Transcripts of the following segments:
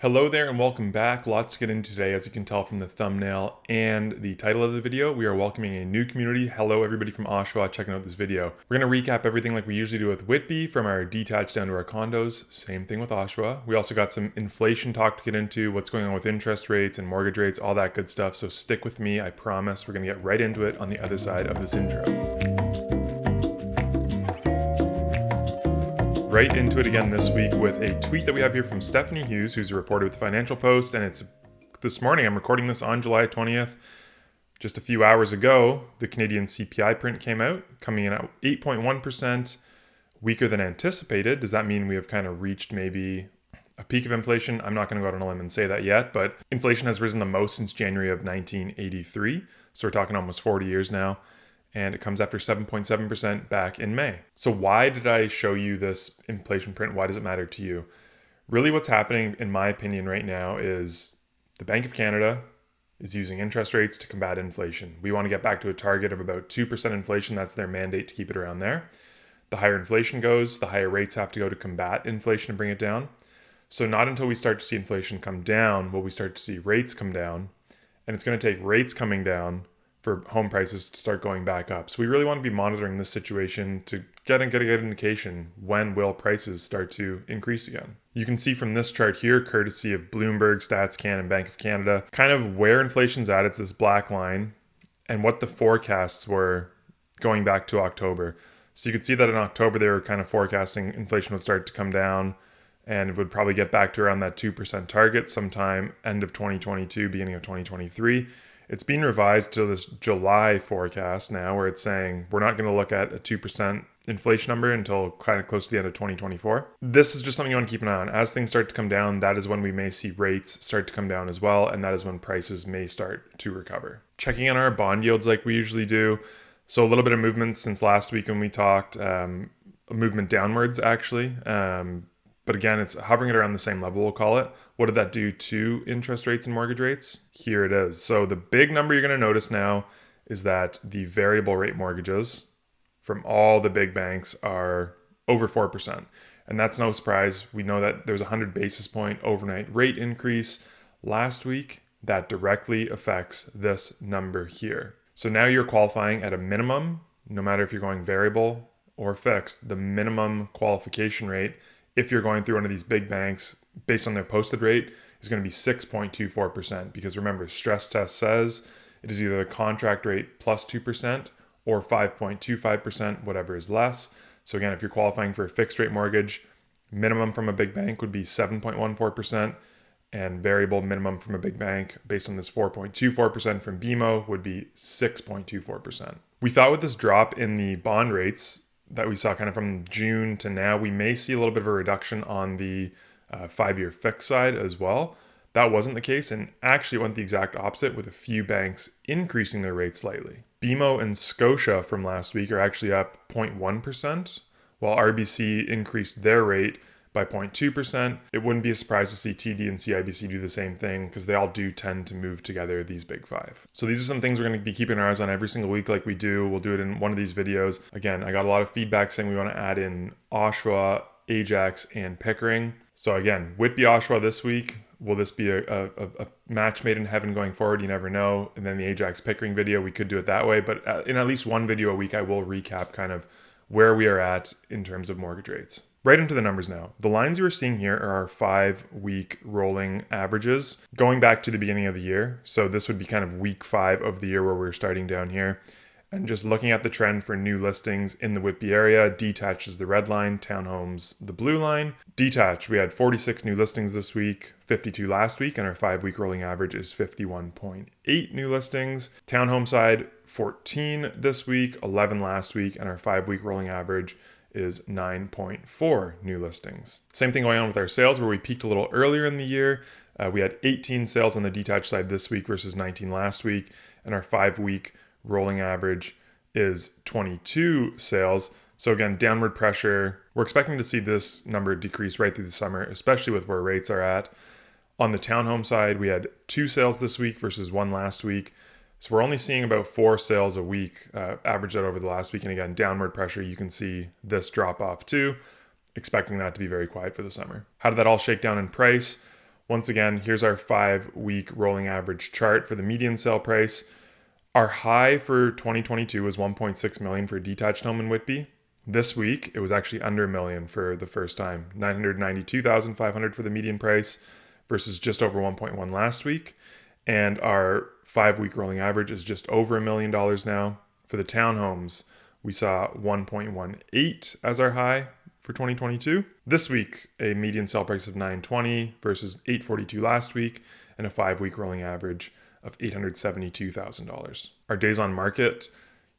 Hello there and welcome back. Lots to get into today. As you can tell from the thumbnail and the title of the video, we are welcoming a new community. Hello everybody from Oshawa checking out this video. We're going to recap everything like we usually do with Whitby, from our detached down to our condos. Same thing with Oshawa. We also got some inflation talk to get into, what's going on with interest rates and mortgage rates, all that good stuff. So stick with me. I promise we're going to get right into it on the other side of this intro. Right into it again this week with a tweet that we have here from Stephanie Hughes, who's a reporter with the Financial Post, and it's this morning. I'm recording this on July 20th. Just a few hours ago, the Canadian CPI print came out, coming in at 8.1%, weaker than anticipated. Does that mean we have kind of reached maybe a peak of inflation? I'm not going to go out on a limb and say that yet, but inflation has risen the most since January of 1983. So we're talking almost 40 years now. And it comes after 7.7% back in May. So why did I show you this inflation print? Why does it matter to you? Really what's happening, in my opinion, right now is the Bank of Canada is using interest rates to combat inflation. We want to get back to a target of about 2% inflation. That's their mandate to keep it around there. The higher inflation goes, the higher rates have to go to combat inflation and bring it down. So not until we start to see inflation come down will we start to see rates come down. And it's going to take rates coming down for home prices to start going back up. So we really want to be monitoring this situation to get a good indication when will prices start to increase again. You can see from this chart here, courtesy of Bloomberg, StatsCan, and Bank of Canada, kind of where inflation's at. It's this black line and what the forecasts were going back to October. So you could see that in October, they were kind of forecasting inflation would start to come down and it would probably get back to around that 2% target sometime end of 2022, beginning of 2023. It's been revised to this July forecast now where it's saying we're not going to look at a 2% inflation number until kind of close to the end of 2024. This is just something you want to keep an eye on. As things start to come down, that is when we may see rates start to come down as well, and that is when prices may start to recover. Checking on our bond yields like we usually do. So a little bit of movement since last week when we talked, a movement downwards actually. But again, it's hovering at around the same level, we'll call it. What did that do to interest rates and mortgage rates? Here it is. So the big number you're going to notice now is that the variable rate mortgages from all the big banks are over 4%. And that's no surprise. We know that there's a 100 basis point overnight rate increase last week that directly affects this number here. So now you're qualifying at a minimum, no matter if you're going variable or fixed, the minimum qualification rate, if you're going through one of these big banks, based on their posted rate, is going to be 6.24%. Because remember, stress test says it is either the contract rate plus 2% or 5.25%, whatever is less. So again, if you're qualifying for a fixed rate mortgage, minimum from a big bank would be 7.14%, and variable minimum from a big bank based on this 4.24% from BMO would be 6.24%. We thought with this drop in the bond rates that we saw kind of from June to now, we may see a little bit of a reduction on the 5-year fixed side as well. That wasn't the case, and actually went the exact opposite with a few banks increasing their rates slightly. BMO and Scotia from last week are actually up 0.1%, while RBC increased their rate by 0.2%. It wouldn't be a surprise to see TD and CIBC do the same thing because they all do tend to move together, these big five. So these are some things we're going to be keeping our eyes on every single week like we do. We'll do it in one of these videos. Again, I got a lot of feedback saying we want to add in Oshawa, Ajax, and Pickering. So again, Whitby Oshawa this week. Will this be a match made in heaven going forward? You never know. And then the Ajax Pickering video, we could do it that way. But in at least one video a week, I will recap kind of where we are at in terms of mortgage rates. Right into the numbers now. The lines you are seeing here are our 5-week rolling averages going back to the beginning of the year. So this would be kind of week 5 of the year where we're starting down here. And just looking at the trend for new listings in the Whitby area, detached is the red line, townhomes the blue line. Detached, we had 46 new listings this week, 52 last week, and our 5-week rolling average is 51.8 new listings. Townhome side, 14 this week, 11 last week, and our 5-week rolling average is 9.4 new listings. Same thing going on with our sales, where we peaked a little earlier in the year. We had 18 sales on the detached side this week versus 19 last week, and our 5-week rolling average is 22 sales. So again, downward pressure. We're expecting to see this number decrease right through the summer, especially with where rates are at. On the townhome side, we had 2 sales this week versus 1 last week. So we're only seeing about 4 sales a week, averaged out over the last week. And again, downward pressure, you can see this drop off too, expecting that to be very quiet for the summer. How did that all shake down in price? Once again, here's our 5-week rolling average chart for the median sale price. Our high for 2022 was 1.6 million for a detached home in Whitby. This week, it was actually under a million for the first time, 992,500 for the median price versus just over 1.1 last week. And our 5-week rolling average is just over $1 million now. For the townhomes, we saw 1.18 as our high for 2022. This week, a median sale price of 920 versus 842 last week, and a 5-week rolling average of $872,000. Our days on market,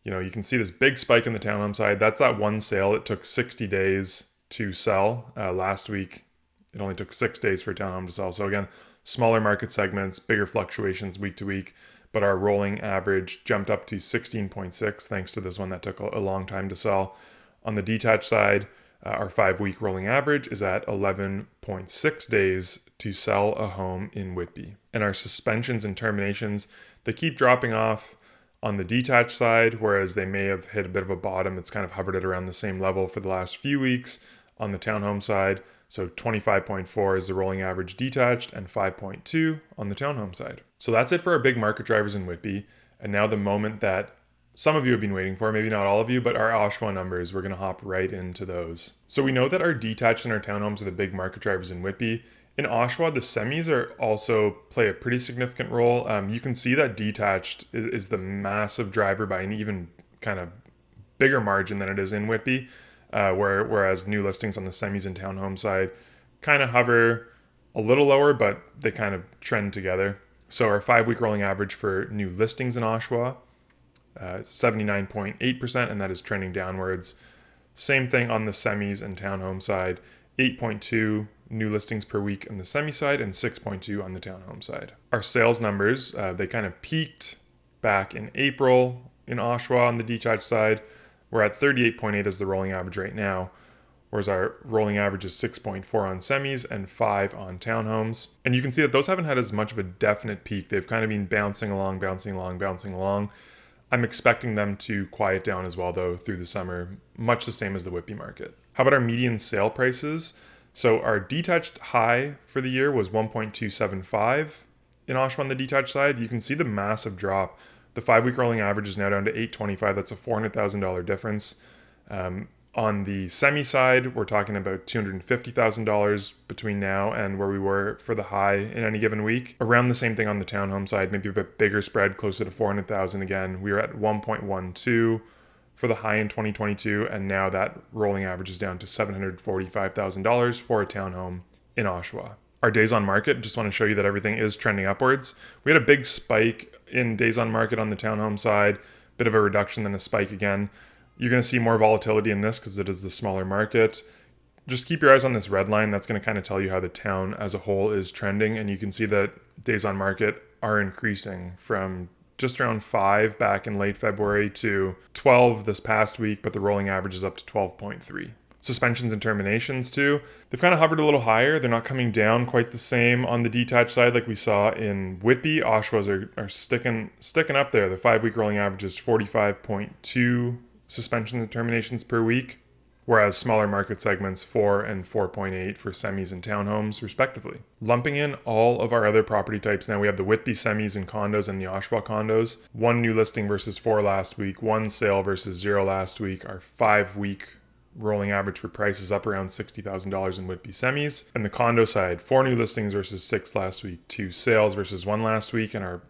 you can see this big spike in the townhome side. That's that one sale. It took 60 days to sell. Last week, it only took 6 days for a townhome to sell. So again, smaller market segments, bigger fluctuations week to week, but our rolling average jumped up to 16.6 thanks to this one that took a long time to sell. On the detached side, our 5-week rolling average is at 11.6 days to sell a home in Whitby. And our suspensions and terminations, they keep dropping off on the detached side, whereas they may have hit a bit of a bottom. It's kind of hovered at around the same level for the last few weeks on the townhome side. So 25.4 is the rolling average detached and 5.2 on the townhome side. So that's it for our big market drivers in Whitby. And now the moment that some of you have been waiting for, maybe not all of you, but our Oshawa numbers, we're going to hop right into those. So we know that our detached and our townhomes are the big market drivers in Whitby. In Oshawa, the semis are also play a pretty significant role. You can see that detached is the massive driver by an even kind of bigger margin than it is in Whitby, whereas new listings on the semis and townhome side kind of hover a little lower, but they kind of trend together. So our 5-week rolling average for new listings in Oshawa is 79.8%, and that is trending downwards. Same thing on the semis and townhome side, 8.2 new listings per week on the semi side and 6.2 on the townhome side. Our sales numbers, they kind of peaked back in April in Oshawa on the detached side. We're at 38.8 as the rolling average right now, whereas our rolling average is 6.4 on semis and 5 on townhomes. And you can see that those haven't had as much of a definite peak. They've kind of been bouncing along. I'm expecting them to quiet down as well, though, through the summer, much the same as the Whitby market. How about our median sale prices? So our detached high for the year was 1.275 in Oshawa on the detached side. You can see the massive drop. The 5-week rolling average is now down to 825. That's a $400,000 difference. On the semi side, we're talking about $250,000 between now and where we were for the high in any given week. Around the same thing on the townhome side, maybe a bit bigger spread, closer to $400,000 again. We were at 1.12 for the high in 2022, and now that rolling average is down to $745,000 for a townhome in Oshawa. Our days on market, just want to show you that everything is trending upwards. We had a big spike in days on market on the townhome side, bit of a reduction, then a spike again. You're going to see more volatility in this because it is the smaller market. Just keep your eyes on this red line. That's going to kind of tell you how the town as a whole is trending. And you can see that days on market are increasing from just around 5 back in late February to 12 this past week, but the rolling average is up to 12.3. Suspensions and terminations too, they've kind of hovered a little higher. They're not coming down quite the same on the detached side like we saw in Whitby. Oshawas are sticking up there. The 5-week rolling average is 45.2 suspensions and terminations per week, whereas smaller market segments 4 and 4.8 for semis and townhomes respectively. Lumping in all of our other property types now, we have the Whitby semis and condos and the Oshawa condos. 1 new listing versus 4 last week, 1 sale versus 0 last week. Our 5-week rolling average for price is up around $60,000 in Whitby semis. And the condo side, 4 new listings versus 6 last week, 2 sales versus 1 last week, and our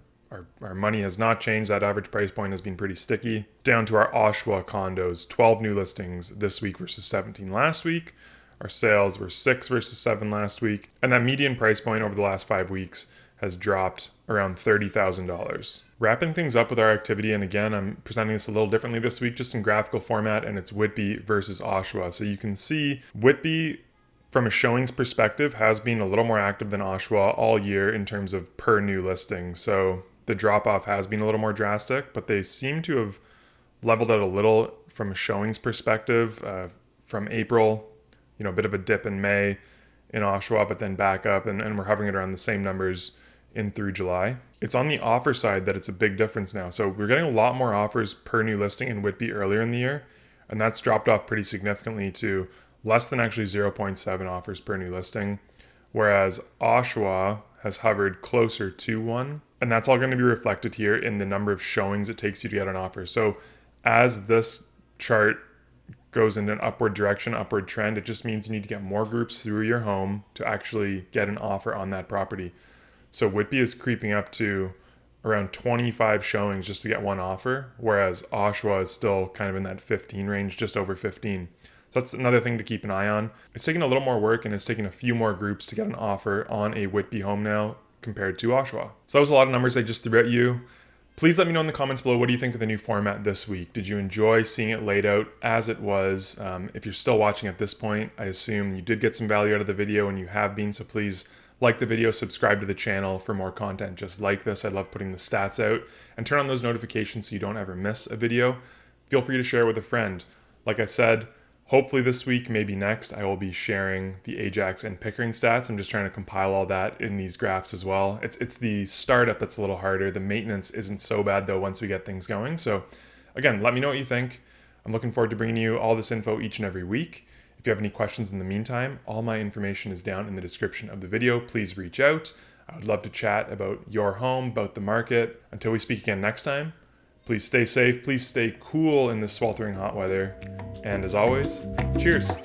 money has not changed. That average price point has been pretty sticky. Down to our Oshawa condos, 12 new listings this week versus 17 last week. Our sales were 6 versus 7 last week. And that median price point over the last 5 weeks has dropped around $30,000. Wrapping things up with our activity, and again, I'm presenting this a little differently this week, just in graphical format, and it's Whitby versus Oshawa. So you can see Whitby, from a showings perspective, has been a little more active than Oshawa all year in terms of per new listing. So the drop-off has been a little more drastic, but they seem to have leveled out a little from a showings perspective from April, a bit of a dip in May in Oshawa, but then back up, and we're hovering it around the same numbers in through July. It's on the offer side that it's a big difference now. So we're getting a lot more offers per new listing in Whitby earlier in the year, and that's dropped off pretty significantly to less than actually 0.7 offers per new listing. whereas Oshawa has hovered closer to 1. And that's all going to be reflected here in the number of showings it takes you to get an offer. So as this chart goes in an upward direction, upward trend, it just means you need to get more groups through your home to actually get an offer on that property. So Whitby is creeping up to around 25 showings just to get one offer, whereas Oshawa is still kind of in that 15 range, just over 15. So that's another thing to keep an eye on. It's taking a little more work and it's taking a few more groups to get an offer on a Whitby home now compared to Oshawa. So that was a lot of numbers I just threw at you. Please let me know in the comments below, what do you think of the new format this week? Did you enjoy seeing it laid out as it was? If you're still watching at this point, I assume you did get some value out of the video and you have been, so please like the video, subscribe to the channel for more content just like this. I love putting the stats out, and turn on those notifications so you don't ever miss a video. Feel free to share with a friend. Like I said, hopefully this week, maybe next, I will be sharing the Ajax and Pickering stats. I'm just trying to compile all that in these graphs as well. It's the startup that's a little harder. The maintenance isn't so bad though once we get things going. So again, let me know what you think. I'm looking forward to bringing you all this info each and every week. If you have any questions in the meantime, all my information is down in the description of the video. Please reach out. I would love to chat about your home, about the market. Until we speak again next time, please stay safe, please stay cool in this sweltering hot weather. And as always, cheers.